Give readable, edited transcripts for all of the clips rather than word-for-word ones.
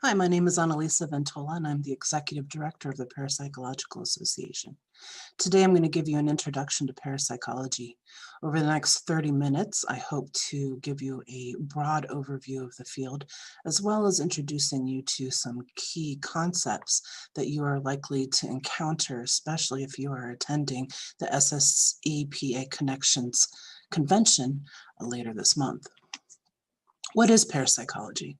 Hi, my name is Annalisa Ventola, and I'm the Executive Director of the Parapsychological Association. Today, I'm going to give you an introduction to parapsychology. Over the next 30 minutes, I hope to give you a broad overview of the field, as well as introducing you to some key concepts that you are likely to encounter, especially if you are attending the SSEPA Connections Convention later this month. What is parapsychology?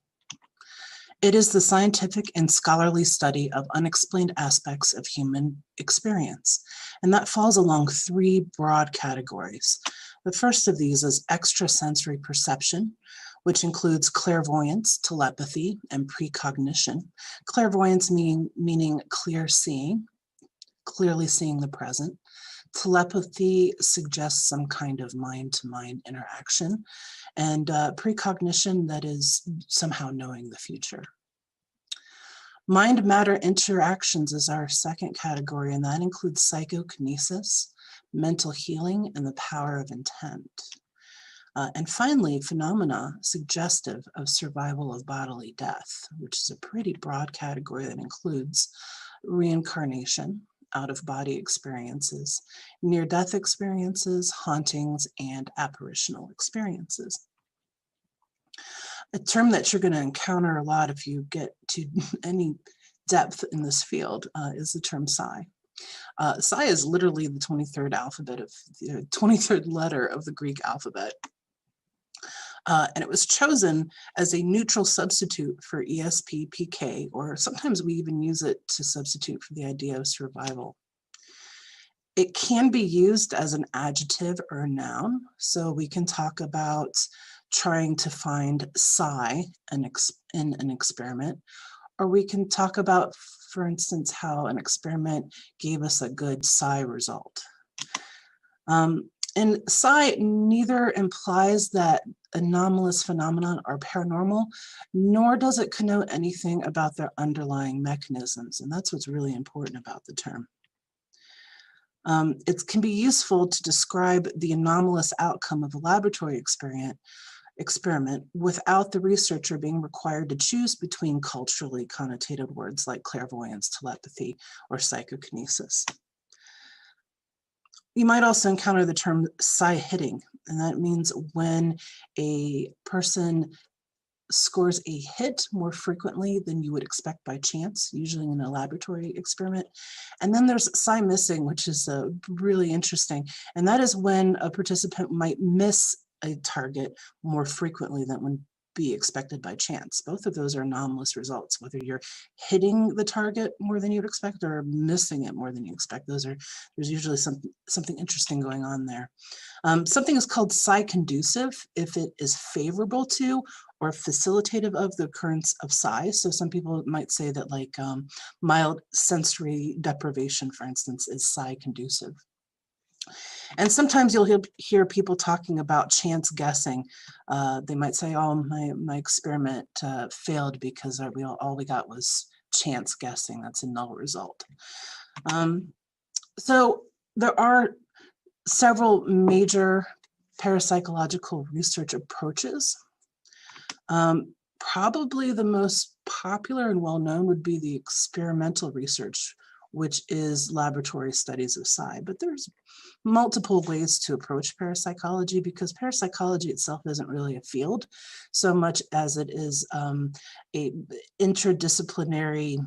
It is the scientific and scholarly study of unexplained aspects of human experience, and that falls along three broad categories. The first of these is extrasensory perception, which includes clairvoyance, telepathy, and precognition. Clairvoyance meaning clear seeing, clearly seeing the present. Telepathy suggests some kind of mind-to-mind interaction, and precognition, that is somehow knowing the future. Mind-matter interactions is our second category, and that includes psychokinesis, mental healing, and the power of intent. And finally, phenomena suggestive of survival of bodily death, which is a pretty broad category that includes reincarnation, out-of-body experiences, near-death experiences, hauntings, and apparitional experiences. A term that you're going to encounter a lot if you get to any depth in this field is the term psi. Psi is literally the 23rd letter of the Greek alphabet. And it was chosen as a neutral substitute for ESP, PK, or sometimes we even use it to substitute for the idea of survival. It can be used as an adjective or a noun, so we can talk about trying to find psi in an experiment, or we can talk about, for instance, how an experiment gave us a good psi result. And psi neither implies that anomalous phenomenon are paranormal, nor does it connote anything about their underlying mechanisms, and that's what's really important about the term. It can be useful to describe the anomalous outcome of a laboratory experiment without the researcher being required to choose between culturally connotated words like clairvoyance, telepathy, or psychokinesis. You might also encounter the term psi-hitting, and that means when a person scores a hit more frequently than you would expect by chance, usually in a laboratory experiment. And then there's psi-missing, which is really interesting, and that is when a participant might miss a target more frequently than would be expected by chance. Both of those are anomalous results, whether you're hitting the target more than you'd expect or missing it more than you expect. There's usually something interesting going on there. Something is called psi-conducive if it is favorable to or facilitative of the occurrence of psi. So some people might say that like mild sensory deprivation, for instance, is psi-conducive. And sometimes you'll hear people talking about chance guessing. They might say, oh, my experiment failed because all we got was chance guessing. That's a null result. So there are several major parapsychological research approaches. Probably the most popular and well-known would be the experimental research, which is laboratory studies of psi. But there's multiple ways to approach parapsychology because parapsychology itself isn't really a field so much as it is a interdisciplinary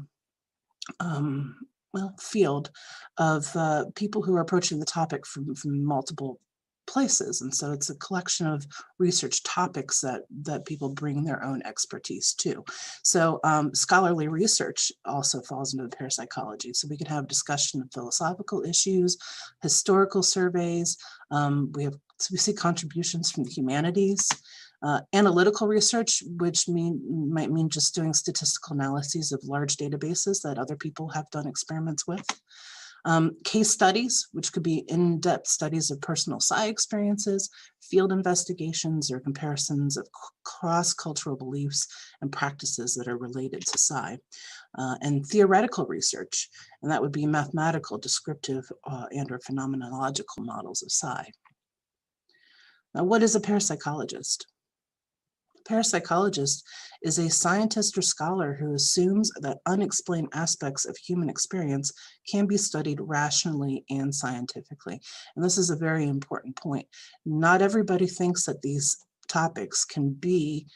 field of people who are approaching the topic from multiple places. And so it's a collection of research topics that people bring their own expertise to. So scholarly research also falls into the parapsychology. So we can have discussion of philosophical issues, historical surveys. We see contributions from the humanities. Analytical research, which might mean just doing statistical analyses of large databases that other people have done experiments with. Case studies, which could be in-depth studies of personal psi experiences, field investigations, or comparisons of cross-cultural beliefs and practices that are related to psi. And theoretical research, and that would be mathematical, descriptive, and or phenomenological models of psi. Now, what is a parapsychologist? Parapsychologist is a scientist or scholar who assumes that unexplained aspects of human experience can be studied rationally and scientifically. And this is a very important point. Not everybody thinks that these topics can be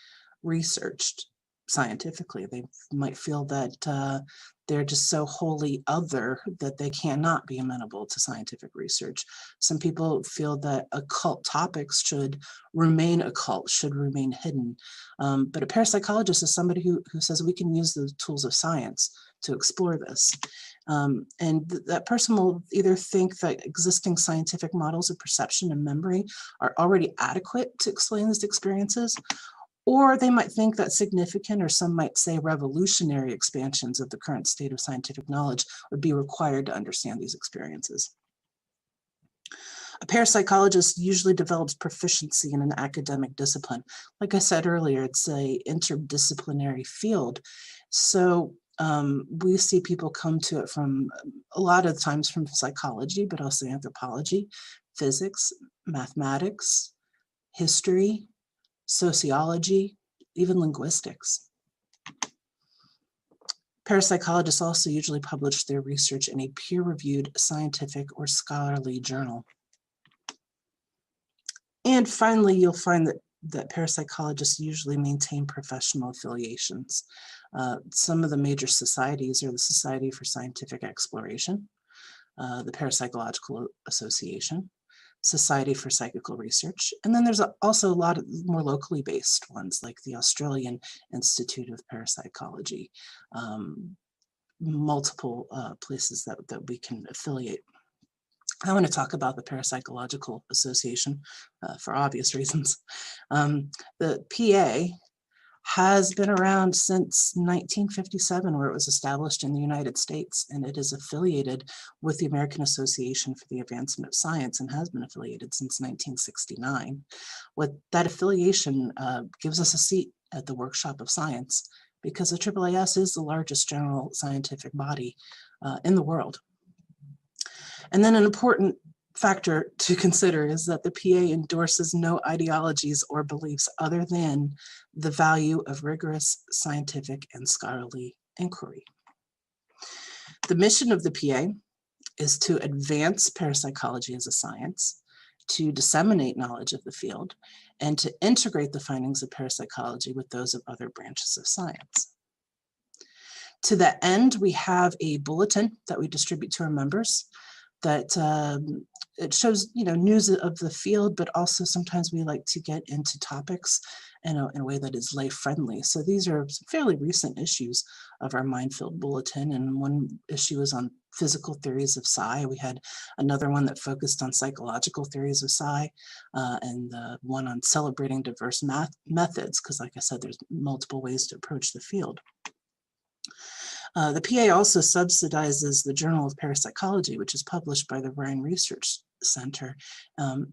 researched scientifically. They might feel that they're just so wholly other that they cannot be amenable to scientific research. Some people feel that occult topics should remain occult, should remain hidden. But a parapsychologist is somebody who says we can use the tools of science to explore this. That person will either think that existing scientific models of perception and memory are already adequate to explain these experiences, or they might think that significant, or some might say revolutionary, expansions of the current state of scientific knowledge would be required to understand these experiences. A parapsychologist usually develops proficiency in an academic discipline. Like I said earlier, it's an interdisciplinary field. So we see people come to it from, a lot of times from psychology, but also anthropology, physics, mathematics, history, sociology, even linguistics. Parapsychologists also usually publish their research in a peer-reviewed scientific or scholarly journal. And finally, you'll find that parapsychologists usually maintain professional affiliations. Some of the major societies are the Society for Scientific Exploration, the Parapsychological Association, Society for Psychical Research, and then there's also a lot of more locally based ones like the Australian Institute of Parapsychology, multiple places that we can affiliate. I want to talk about the Parapsychological Association for obvious reasons. The PA has been around since 1957, where it was established in the United States, and it is affiliated with the American Association for the Advancement of Science and has been affiliated since 1969. What that affiliation gives us a seat at the Workshop of Science, because the AAAS is the largest general scientific body in the world. And then an important factor to consider is that the PA endorses no ideologies or beliefs other than the value of rigorous scientific and scholarly inquiry. The mission of the PA is to advance parapsychology as a science, to disseminate knowledge of the field, and to integrate the findings of parapsychology with those of other branches of science. To that end, we have a bulletin that we distribute to our members that it shows, news of the field, but also sometimes we like to get into topics in a way that is lay friendly. So these are some fairly recent issues of our Mind-Filled Bulletin, and one issue is on physical theories of psi. We had another one that focused on psychological theories of psi, and one on celebrating diverse methods, because like I said, there's multiple ways to approach the field. The PA also subsidizes the Journal of Parapsychology, which is published by the Rhine Research Center.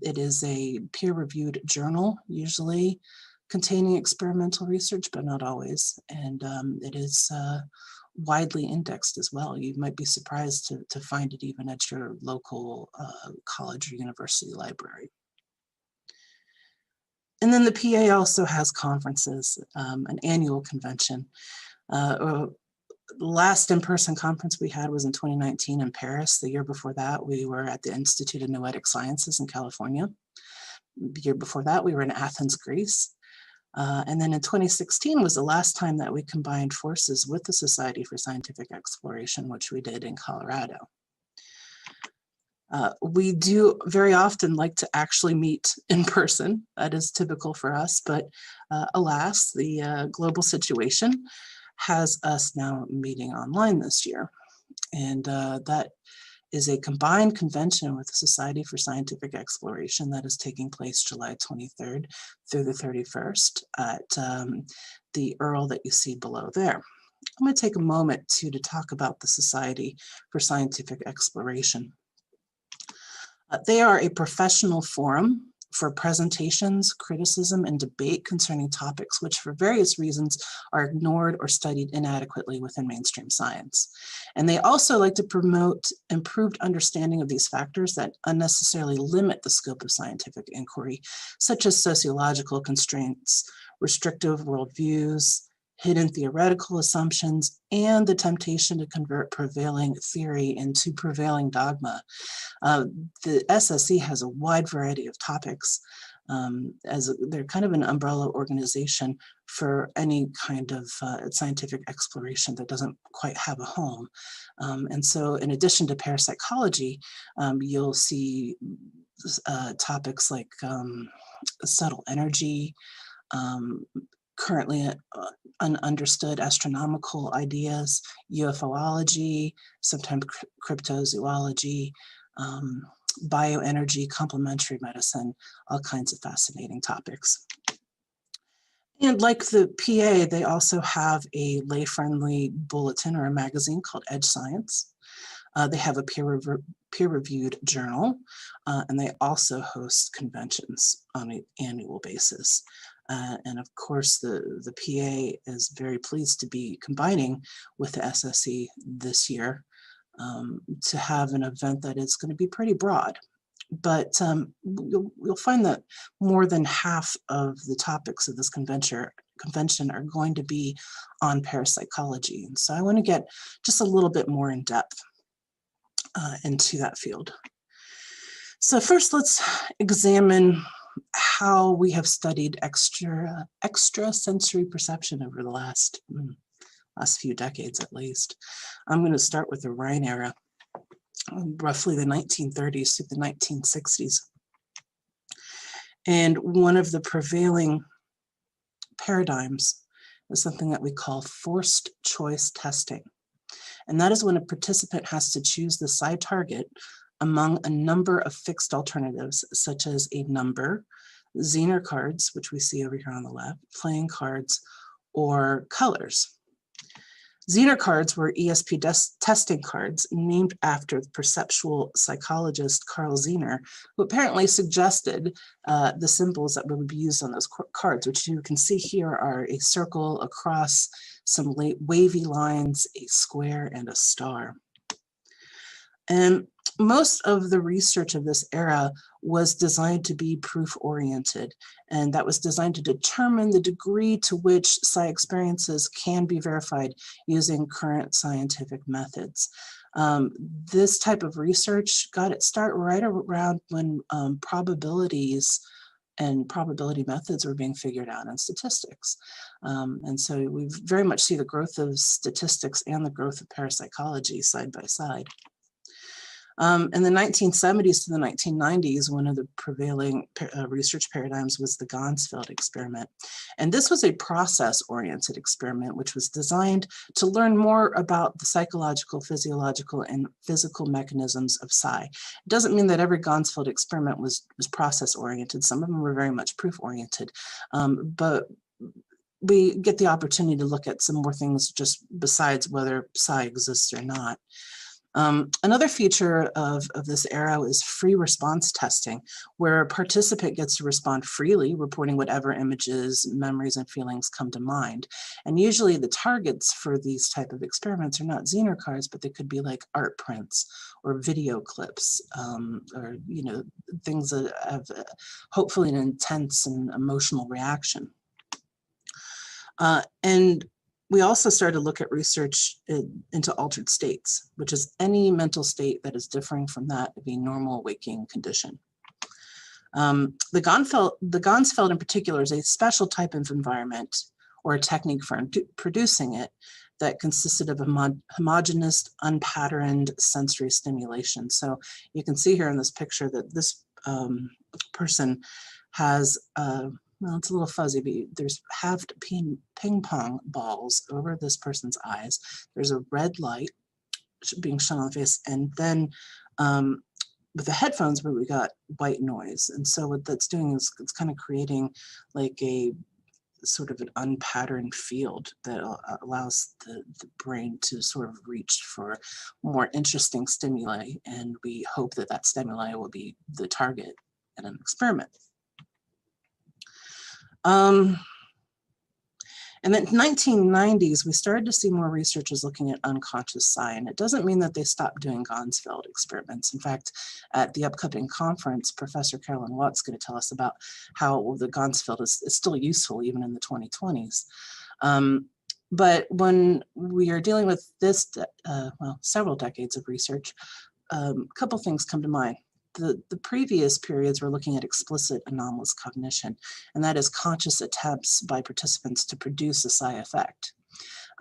It is a peer-reviewed journal, usually containing experimental research, but not always. And it is widely indexed as well. You might be surprised to find it even at your local college or university library. And then the PA also has conferences, an annual convention. The last in-person conference we had was in 2019 in Paris. The year before that, we were at the Institute of Noetic Sciences in California. The year before that, we were in Athens, Greece. And then in 2016 was the last time that we combined forces with the Society for Scientific Exploration, which we did in Colorado. We do very often like to actually meet in person. That is typical for us, but alas, the global situation has us now meeting online this year. And that is a combined convention with the Society for Scientific Exploration that is taking place July 23rd through the 31st at the URL that you see below there. I'm going to take a moment to talk about the Society for Scientific Exploration. They are a professional forum for presentations, criticism, and debate concerning topics which for various reasons are ignored or studied inadequately within mainstream science. And they also like to promote improved understanding of these factors that unnecessarily limit the scope of scientific inquiry, such as sociological constraints, restrictive worldviews, hidden theoretical assumptions, and the temptation to convert prevailing theory into prevailing dogma. The SSE has a wide variety of topics, they're kind of an umbrella organization for any kind of scientific exploration that doesn't quite have a home. And so in addition to parapsychology, you'll see topics like subtle energy, currently ununderstood astronomical ideas, UFOlogy, sometimes cryptozoology, bioenergy, complementary medicine, all kinds of fascinating topics. And like the PA, they also have a lay-friendly bulletin or a magazine called Edge Science. They have a peer-reviewed journal, and they also host conventions on an annual basis. And of course, the PA is very pleased to be combining with the SSE this year to have an event that is going to be pretty broad. But you'll find that more than half of the topics of this convention are going to be on parapsychology. And so I want to get just a little bit more in depth into that field. So first, let's examine how we have studied extrasensory perception over the last few decades at least. I'm going to start with the Rhine era, roughly the 1930s to the 1960s. And one of the prevailing paradigms is something that we call forced choice testing. And that is when a participant has to choose the psi target among a number of fixed alternatives, such as a number, Zener cards, which we see over here on the left, playing cards, or colors. Zener cards were ESP testing cards named after the perceptual psychologist Carl Zener, who apparently suggested the symbols that would be used on those cards, which you can see here are a circle, a cross, some wavy lines, a square, and a star. And most of the research of this era was designed to be proof-oriented, and that was designed to determine the degree to which psi experiences can be verified using current scientific methods. This type of research got its start right around when probabilities and probability methods were being figured out in statistics. And so we very much see the growth of statistics and the growth of parapsychology side by side. In the 1970s to the 1990s, one of the prevailing research paradigms was the Ganzfeld experiment. And this was a process-oriented experiment, which was designed to learn more about the psychological, physiological, and physical mechanisms of psi. It doesn't mean that every Ganzfeld experiment was process-oriented. Some of them were very much proof-oriented. But we get the opportunity to look at some more things just besides whether psi exists or not. Another feature of this era is free response testing, where a participant gets to respond freely, reporting whatever images, memories, and feelings come to mind. And usually the targets for these type of experiments are not Zener cards, but they could be like art prints or video clips, or things that have hopefully an intense and emotional reaction. And we also started to look at research into altered states, which is any mental state that is differing from that of a normal waking condition. The Ganzfeld in particular is a special type of environment or a technique for producing it that consisted of a homogeneous, unpatterned sensory stimulation. So you can see here in this picture that this person has well, it's a little fuzzy, but there's halved ping pong balls over this person's eyes. There's a red light being shone on the face, and then with the headphones, we got white noise. And so what that's doing is it's kind of creating like a sort of an unpatterned field that allows the brain to sort of reach for more interesting stimuli. And we hope that that stimuli will be the target in an experiment. In the 1990s, we started to see more researchers looking at unconscious psi, and it doesn't mean that they stopped doing Ganzfeld experiments. In fact, at the upcoming conference, Professor Carolyn Watt's going to tell us about how the Ganzfeld is still useful even in the 2020s. But when we are dealing with this, well, several decades of research, a couple things come to mind. The previous periods were looking at explicit anomalous cognition, and that is conscious attempts by participants to produce a psi effect.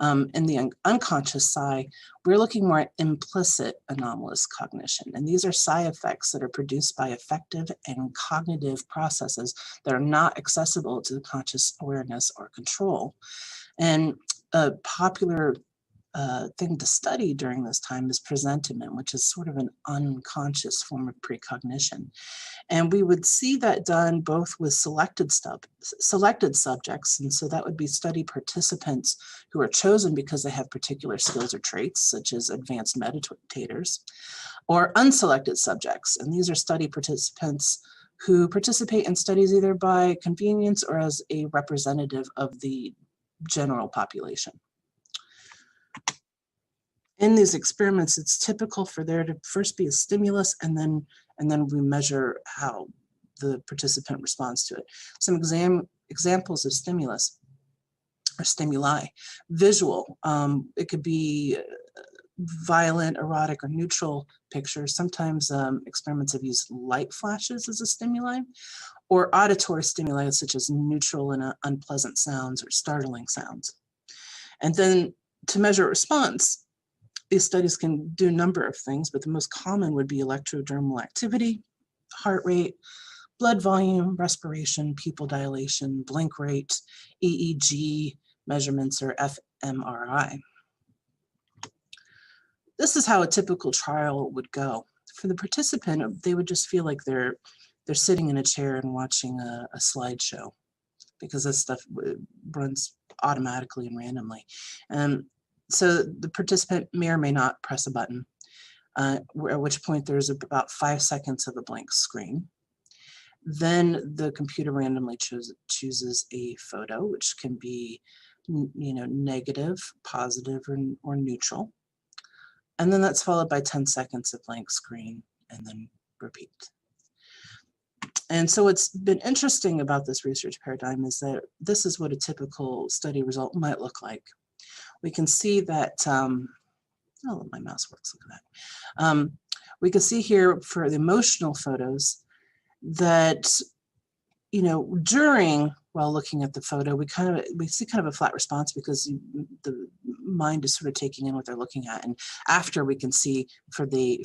In the unconscious psi, we're looking more at implicit anomalous cognition, and these are psi effects that are produced by affective and cognitive processes that are not accessible to the conscious awareness or control. And a popular thing to study during this time is presentiment, which is sort of an unconscious form of precognition. And we would see that done both with selected subjects, and so that would be study participants who are chosen because they have particular skills or traits, such as advanced meditators, or unselected subjects, and these are study participants who participate in studies either by convenience or as a representative of the general population. In these experiments, it's typical for there to first be a stimulus, and then we measure how the participant responds to it. Some examples of stimulus or stimuli: visual. It could be violent, erotic, or neutral pictures. Sometimes experiments have used light flashes as a stimuli, or auditory stimuli such as neutral and unpleasant sounds or startling sounds. And then to measure response, these studies can do a number of things, but the most common would be electrodermal activity, heart rate, blood volume, respiration, pupil dilation, blink rate, EEG measurements, or fMRI. This is how a typical trial would go. For the participant, they would just feel like they're sitting in a chair and watching a slideshow, because this stuff runs automatically and randomly. So the participant may or may not press a button, at which point there's about 5 seconds of a blank screen. Then the computer randomly chooses a photo, which can be, negative, positive, or neutral. And then that's followed by 10 seconds of blank screen, and then repeat. And so what's been interesting about this research paradigm is that this is what a typical study result might look like. We can see that, oh, my mouse works, look at that. We can see here for the emotional photos that, while looking at the photo, we see kind of a flat response because the mind is sort of taking in what they're looking at. And after, we can see for the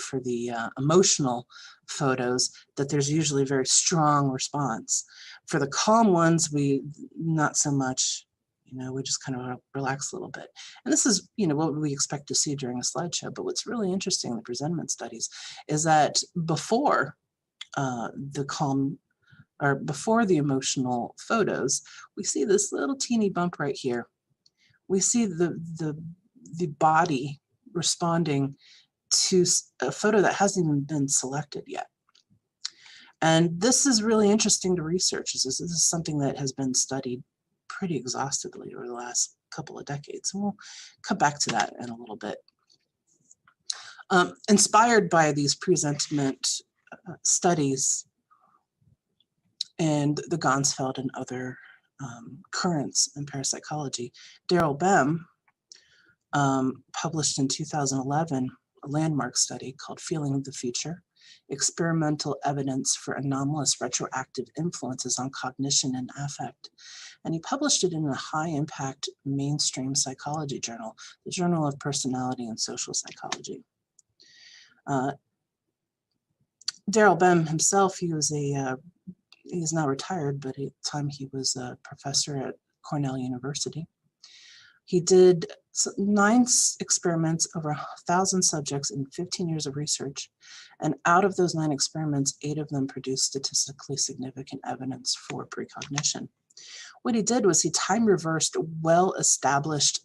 emotional photos that there's usually a very strong response. For the calm ones, not so much. We just kind of relax a little bit. And this is, what we expect to see during a slideshow. But what's really interesting in the presentiment studies is that before the calm, or before the emotional photos, we see this little teeny bump right here. We see the body responding to a photo that hasn't even been selected yet. And this is really interesting to research. This is something that has been studied pretty exhaustively over the last couple of decades. And we'll come back to that in a little bit. Inspired by these presentiment studies and the Ganzfeld and other currents in parapsychology, Daryl Bem published in 2011 a landmark study called Feeling of the Future: Experimental Evidence for Anomalous Retroactive Influences on Cognition and Affect. And he published it in a high-impact mainstream psychology journal, the Journal of Personality and Social Psychology. Daryl Bem himself, he's now retired, but at the time he was a professor at Cornell University. He did 9 experiments over 1,000 subjects in 15 years of research. And out of those 9 experiments, 8 of them produced statistically significant evidence for precognition. What he did was he time reversed well-established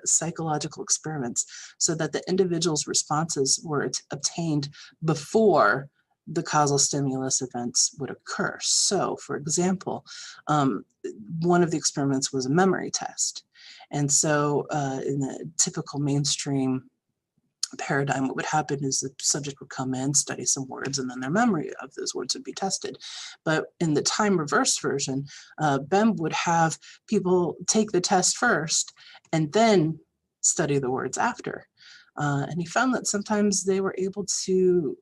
psychological experiments so that the individual's responses were obtained before the causal stimulus events would occur. So, for example, one of the experiments was a memory test. And so in the typical mainstream paradigm, what would happen is the subject would come in, study some words, and then their memory of those words would be tested. But in the time reversed version, BEM would have people take the test first and then study the words after. And he found that sometimes they were able to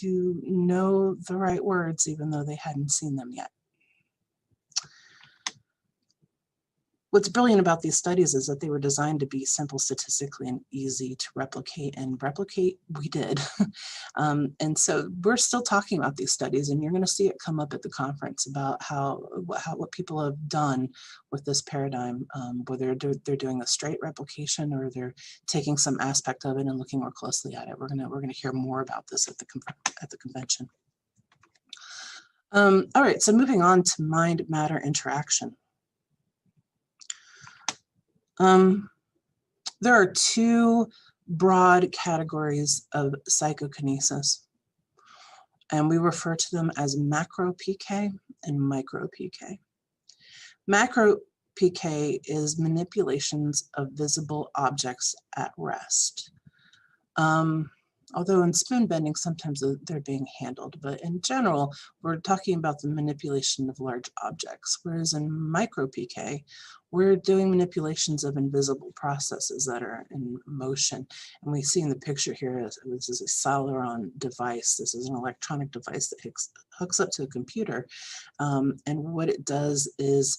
know the right words even though they hadn't seen them yet. What's brilliant about these studies is that they were designed to be simple statistically and easy to replicate, and replicate we did. And so we're still talking about these studies, and you're going to see it come up at the conference about what people have done with this paradigm, whether they're doing a straight replication or they're taking some aspect of it and looking more closely at it. We're going to hear more about this at the convention. All right, so moving on to mind-matter interaction. There are two broad categories of psychokinesis, and we refer to them as macro PK and micro PK. Macro PK is manipulations of visible objects at rest. Although in spoon bending, sometimes they're being handled, but in general, we're talking about the manipulation of large objects, whereas in micro PK, we're doing manipulations of invisible processes that are in motion. And we see in the picture here, this is a Celeron device. This is an electronic device that hooks up to a computer. And what it does is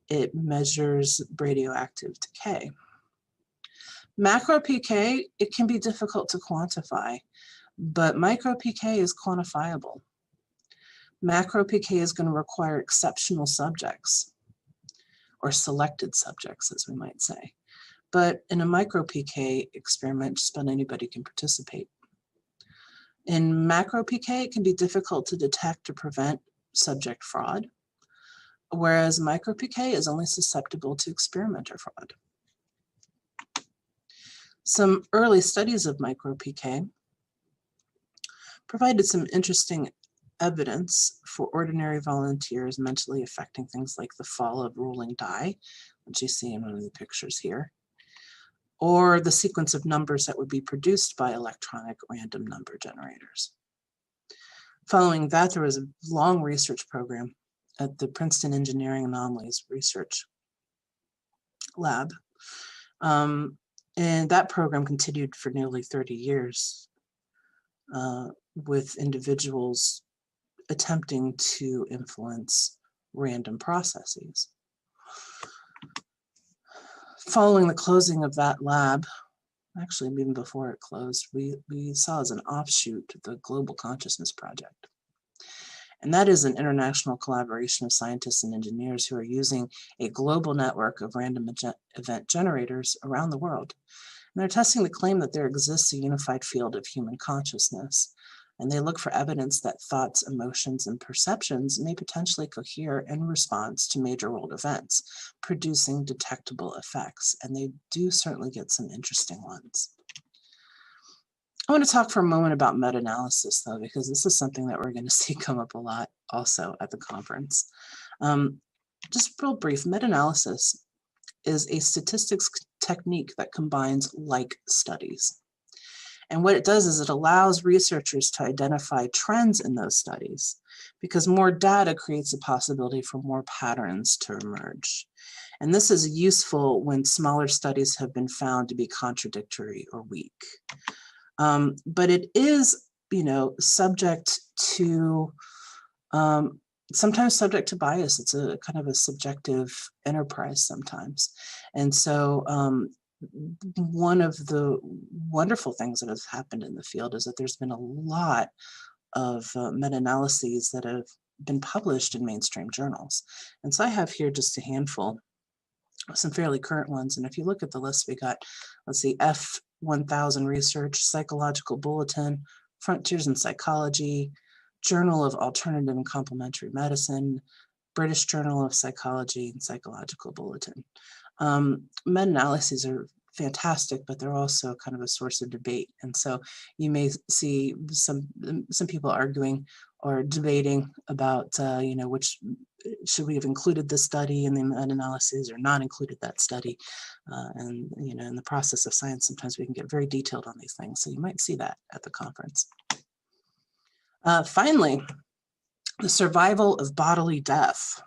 it measures radioactive decay. Macro PK, it can be difficult to quantify, but micro PK is quantifiable. Macro PK is going to require exceptional subjects, or selected subjects, as we might say. But in a micro PK experiment, just about anybody can participate. In macro PK, it can be difficult to detect or prevent subject fraud, whereas micro PK is only susceptible to experimenter fraud. Some early studies of micro PK provided some interesting evidence for ordinary volunteers mentally affecting things like the fall of rolling die, which you see in one of the pictures here, or the sequence of numbers that would be produced by electronic random number generators. Following that, there was a long research program at the Princeton Engineering Anomalies Research Lab. And that program continued for nearly 30 years with individuals attempting to influence random processes. Following the closing of that lab, actually even before it closed, we saw as an offshoot the Global Consciousness Project. And that is an international collaboration of scientists and engineers who are using a global network of random event generators around the world. And they're testing the claim that there exists a unified field of human consciousness. And they look for evidence that thoughts, emotions, and perceptions may potentially cohere in response to major world events, producing detectable effects. And they do certainly get some interesting ones. I want to talk for a moment about meta-analysis, though, because this is something that we're going to see come up a lot also at the conference. Just real brief, meta-analysis is a statistics technique that combines like studies. And what it does is it allows researchers to identify trends in those studies, because more data creates a possibility for more patterns to emerge. And this is useful when smaller studies have been found to be contradictory or weak. But it is, subject to, sometimes subject to bias. It's a kind of a subjective enterprise sometimes. And so one of the wonderful things that has happened in the field is that there's been a lot of meta-analyses that have been published in mainstream journals. And so I have here just a handful, some fairly current ones. And if you look at the list, we got, let's see, F1000 Research, Psychological Bulletin, Frontiers in Psychology, Journal of Alternative and Complementary Medicine, British Journal of Psychology, and Psychological Bulletin. Meta-analyses are fantastic, but they're also kind of a source of debate. And so you may see some people arguing or debating about, which should we have included this study in the meta-analysis or not included that study. And, in the process of science, sometimes we can get very detailed on these things. So you might see that at the conference. Finally, the survival of bodily death.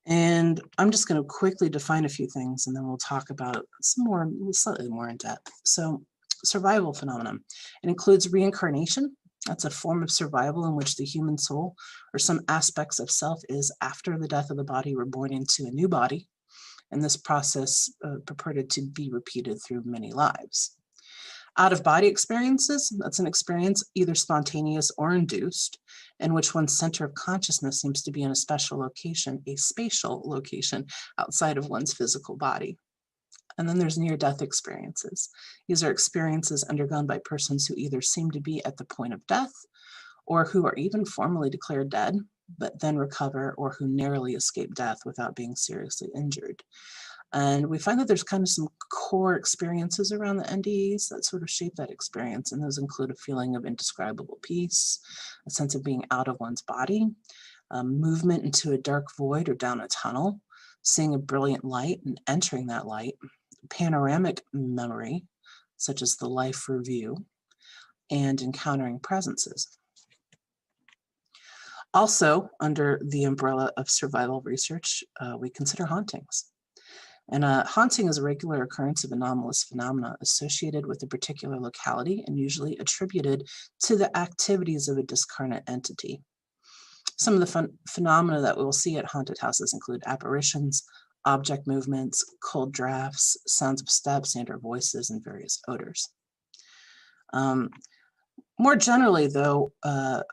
And I'm just going to quickly define a few things, and then we'll talk about some more, slightly more in depth. So, survival phenomenon. It includes reincarnation. That's a form of survival in which the human soul or some aspects of self is, after the death of the body, reborn into a new body. And this process purported to be repeated through many lives. Out-of-body experiences, that's an experience either spontaneous or induced, in which one's center of consciousness seems to be in a spatial location outside of one's physical body. And then there's near-death experiences. These are experiences undergone by persons who either seem to be at the point of death, or who are even formally declared dead, but then recover, or who narrowly escape death without being seriously injured. And we find that there's kind of some core experiences around the NDEs that sort of shape that experience. And those include a feeling of indescribable peace, a sense of being out of one's body, movement into a dark void or down a tunnel, seeing a brilliant light and entering that light, panoramic memory, such as the life review, and encountering presences. Also, under the umbrella of survival research, we consider hauntings. And haunting is a regular occurrence of anomalous phenomena associated with a particular locality and usually attributed to the activities of a discarnate entity. Some of the phenomena that we'll see at haunted houses include apparitions, object movements, cold drafts, sounds of steps and/or voices, and various odors. More generally, though,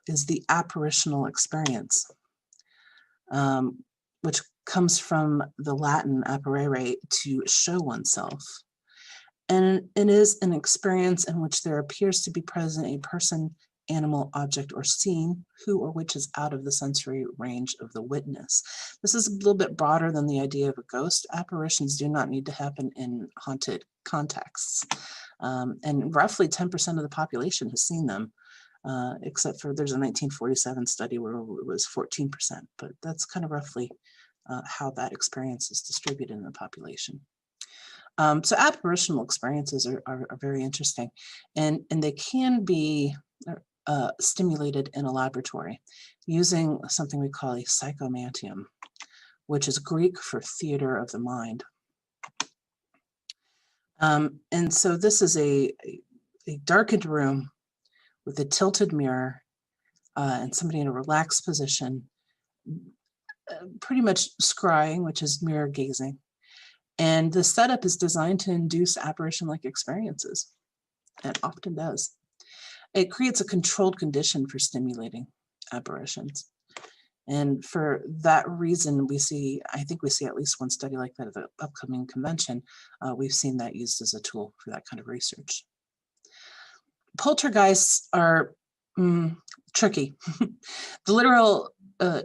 is the apparitional experience, which comes from the Latin apparere, to show oneself. And it is an experience in which there appears to be present a person, animal, object, or scene who or which is out of the sensory range of the witness. This is a little bit broader than the idea of a ghost. Apparitions do not need to happen in haunted contexts. And roughly 10% of the population has seen them, except for there's a 1947 study where it was 14%, but that's kind of roughly how that experience is distributed in the population. So apparitional experiences are very interesting, and they can be stimulated in a laboratory using something we call a psychomantium, which is Greek for theater of the mind. And so this is a darkened room with a tilted mirror and somebody in a relaxed position, pretty much scrying, which is mirror gazing. And the setup is designed to induce apparition-like experiences. It often does. It creates a controlled condition for stimulating apparitions. And for that reason, I think we see at least one study like that at the upcoming convention. We've seen that used as a tool for that kind of research. Poltergeists are tricky. The literal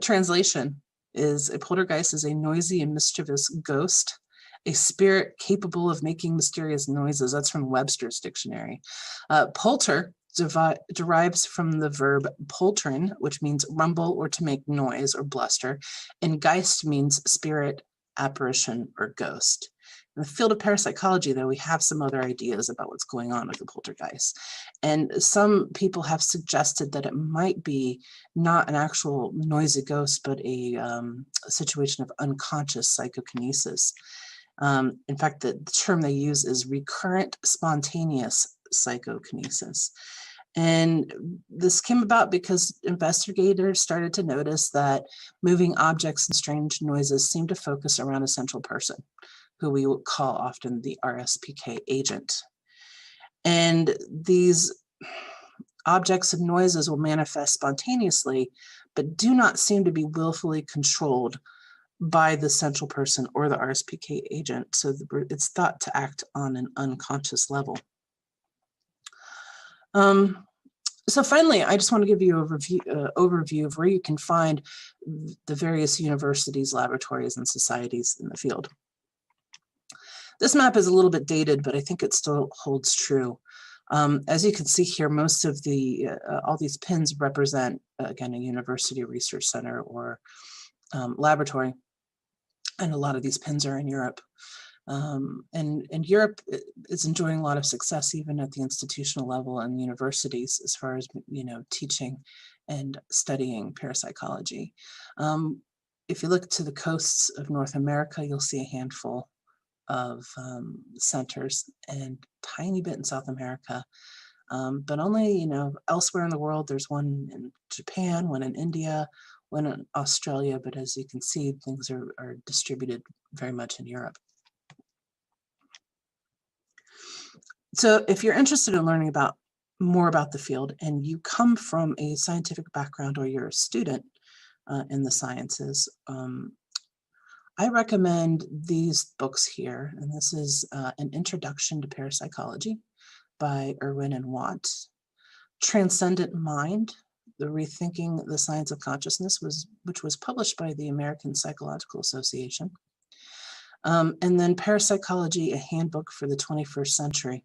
translation is a poltergeist is a noisy and mischievous ghost, a spirit capable of making mysterious noises. That's from Webster's dictionary. Polter derives from the verb poltern, which means rumble or to make noise or bluster, and geist means spirit, apparition, or ghost. In the field of parapsychology, though, we have some other ideas about what's going on with the poltergeist. And some people have suggested that it might be not an actual noisy ghost, but a situation of unconscious psychokinesis. In fact, the term they use is recurrent spontaneous psychokinesis. And this came about because investigators started to notice that moving objects and strange noises seem to focus around a central person, who we would call often the RSPK agent. And these objects and noises will manifest spontaneously, but do not seem to be willfully controlled by the central person or the RSPK agent. So it's thought to act on an unconscious level. So finally, I just want to give you a overview of where you can find the various universities, laboratories, and societies in the field. This map is a little bit dated, but I think it still holds true. As you can see here, most of the all these pins represent, again, a university, research center, or laboratory, and a lot of these pins are in Europe. And Europe is enjoying a lot of success even at the institutional level and universities as far as, teaching and studying parapsychology. If you look to the coasts of North America, you'll see a handful of centers, and tiny bit in South America, but only, elsewhere in the world. There's one in Japan, one in India, one in Australia, but as you can see, things are distributed very much in Europe. So if you're interested in learning more about the field, and you come from a scientific background, or you're a student in the sciences, I recommend these books here, and this is An Introduction to Parapsychology by Irwin and Watt. Transcendent Mind, The Rethinking the Science of Consciousness, which was published by the American Psychological Association. And then Parapsychology, A Handbook for the 21st Century.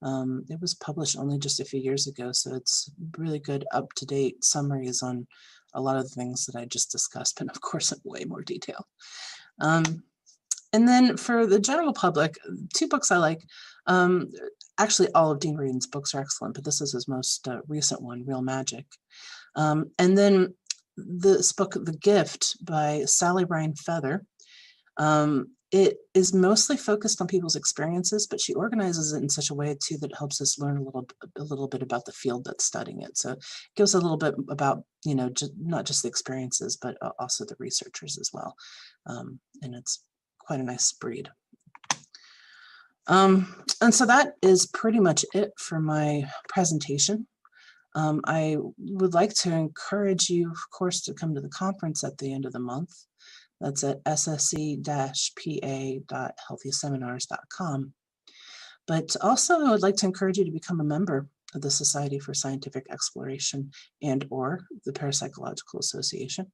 It was published only just a few years ago, so it's really good, up-to-date summaries on a lot of the things that I just discussed, but of course in way more detail. And then for the general public, two books I like. Actually, all of Dean Radin's books are excellent, but this is his most recent one, Real Magic. And then this book, The Gift, by Sally Ryan Feather. It is mostly focused on people's experiences, but she organizes it in such a way too that helps us learn a little bit about the field that's studying it. So it gives a little bit about, not just the experiences, but also the researchers as well. And it's quite a nice read. And so that is pretty much it for my presentation. I would like to encourage you, of course, to come to the conference at the end of the month. That's at sse-pa.healthyseminars.com. But also, I would like to encourage you to become a member of the Society for Scientific Exploration and/or the Parapsychological Association.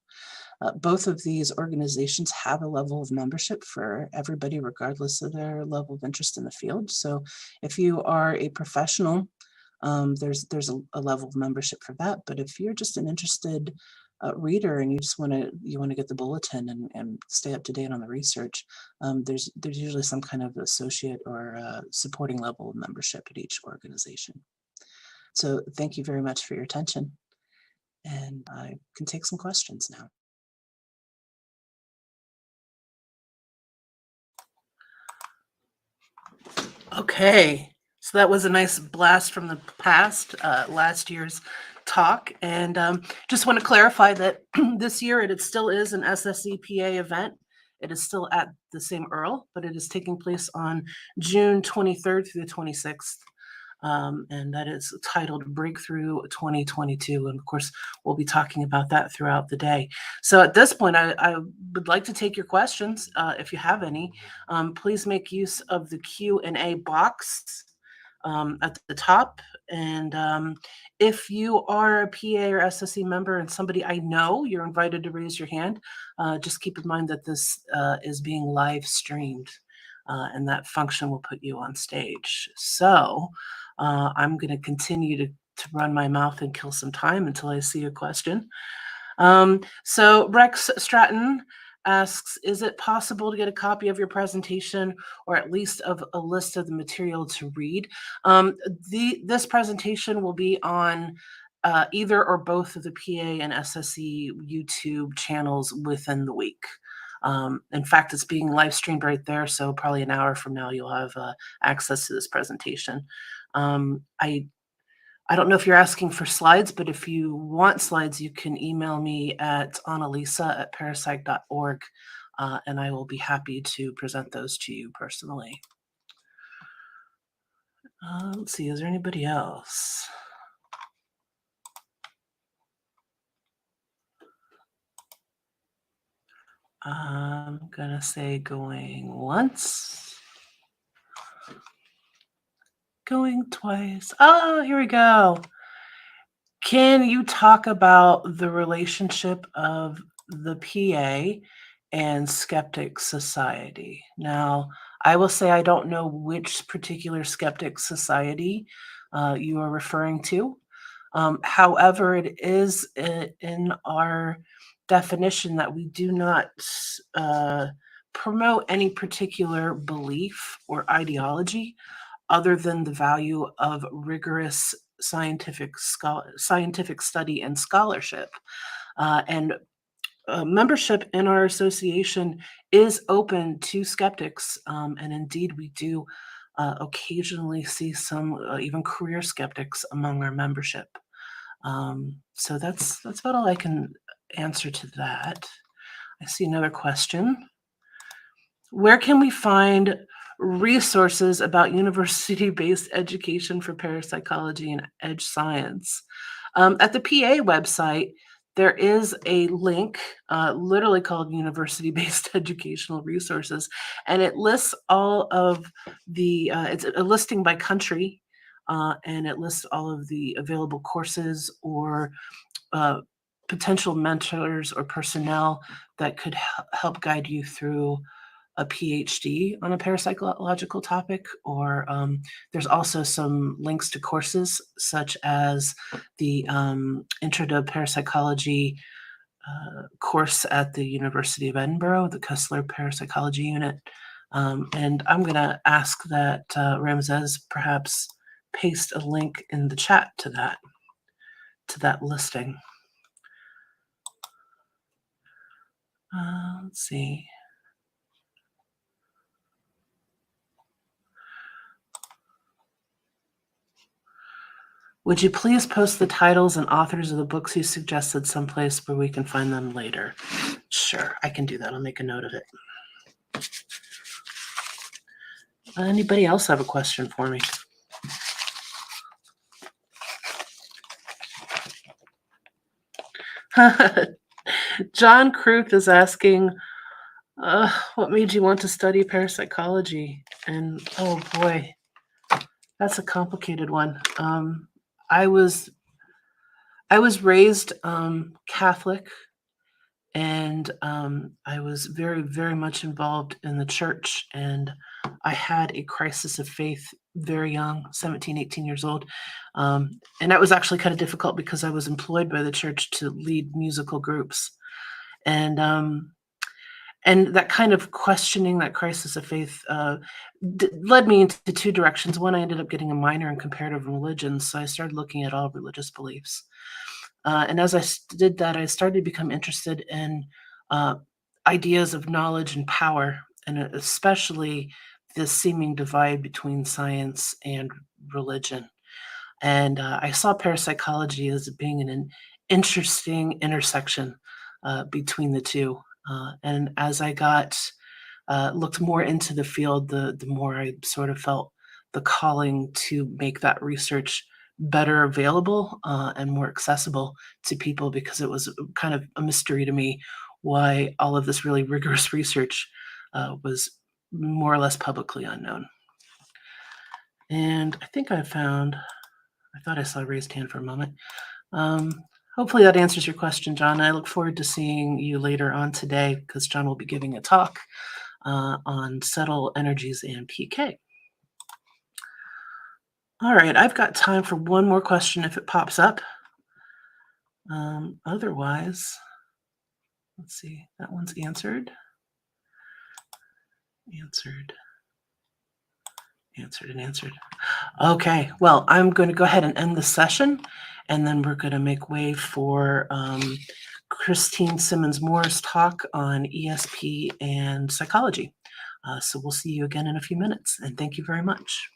Both of these organizations have a level of membership for everybody, regardless of their level of interest in the field. So if you are a professional, there's a level of membership for that. But if you're just an interested reader and you just want to get the bulletin and stay up to date on the research, there's usually some kind of associate or supporting level of membership at each organization. So thank you very much for your attention, and I can take some questions now. Okay, so that was a nice blast from the past, last year's talk, and just want to clarify that this year it still is an SSEPA event. It is still at the same Earl, but it is taking place on June 23rd through the 26th. And that is titled Breakthrough 2022. And of course, we'll be talking about that throughout the day. So at this point, I would like to take your questions, if you have any. Please make use of the Q&A box at the top. And if you are a PA or SSE member and somebody I know, you're invited to raise your hand. Just keep in mind that this is being live streamed, and that function will put you on stage. So I'm going to continue to run my mouth and kill some time until I see a question. So Rex Stratton asks, is it possible to get a copy of your presentation, or at least of a list of the material to read? This presentation will be on either or both of the PA and SSE YouTube channels within the week. In fact, it's being live streamed right there, so probably an hour from now you'll have access to this presentation. I don't know if you're asking for slides, but if you want slides, you can email me at annalisa@parapsych.org, and I will be happy to present those to you personally. Let's see, is there anybody else? I'm gonna say going once, going twice. Oh, here we go. Can you talk about the relationship of the PA and Skeptic Society? Now, I will say I don't know which particular skeptic society you are referring to. However, it is in our definition that we do not promote any particular belief or ideology other than the value of rigorous scientific study and scholarship. And membership in our association is open to skeptics, and indeed we do occasionally see some even career skeptics among our membership. So that's about all I can answer to that. I see another question. Where can we find resources about university-based education for parapsychology and edge science? At the PA website, there is a link literally called University-Based Educational Resources, and it lists all of the, it's a listing by country, and it lists all of the available courses or potential mentors or personnel that could help guide you through a PhD on a parapsychological topic, or there's also some links to courses such as the Intro to Parapsychology course at the University of Edinburgh, the Kessler Parapsychology Unit. And I'm going to ask that Ramses perhaps paste a link in the chat to that listing. Let's see. Would you please post the titles and authors of the books you suggested someplace where we can find them later? Sure, I can do that. I'll make a note of it. Anybody else have a question for me? John Kruth is asking, what made you want to study parapsychology? And oh boy, that's a complicated one. I was raised Catholic, and I was very, very much involved in the church, and I had a crisis of faith very young, 17, 18 years old. And that was actually kind of difficult because I was employed by the church to lead musical groups. And that kind of questioning, that crisis of faith, led me into two directions. One, I ended up getting a minor in comparative religions, so I started looking at all religious beliefs. And as I did that, I started to become interested in ideas of knowledge and power, and especially the seeming divide between science and religion. And I saw parapsychology as being an interesting intersection between the two. And as I looked more into the field, the more I sort of felt the calling to make that research better available and more accessible to people, because it was kind of a mystery to me why all of this really rigorous research was more or less publicly unknown. And I think I thought I saw a raised hand for a moment. Hopefully that answers your question, John. I look forward to seeing you later on today, because John will be giving a talk on subtle energies and PK. All right, I've got time for one more question if it pops up. Otherwise, let's see, that one's answered. Answered. Okay, well, I'm going to go ahead and end the session, and then we're going to make way for Christine Simmons-Moore's talk on ESP and psychology. So we'll see you again in a few minutes, and thank you very much.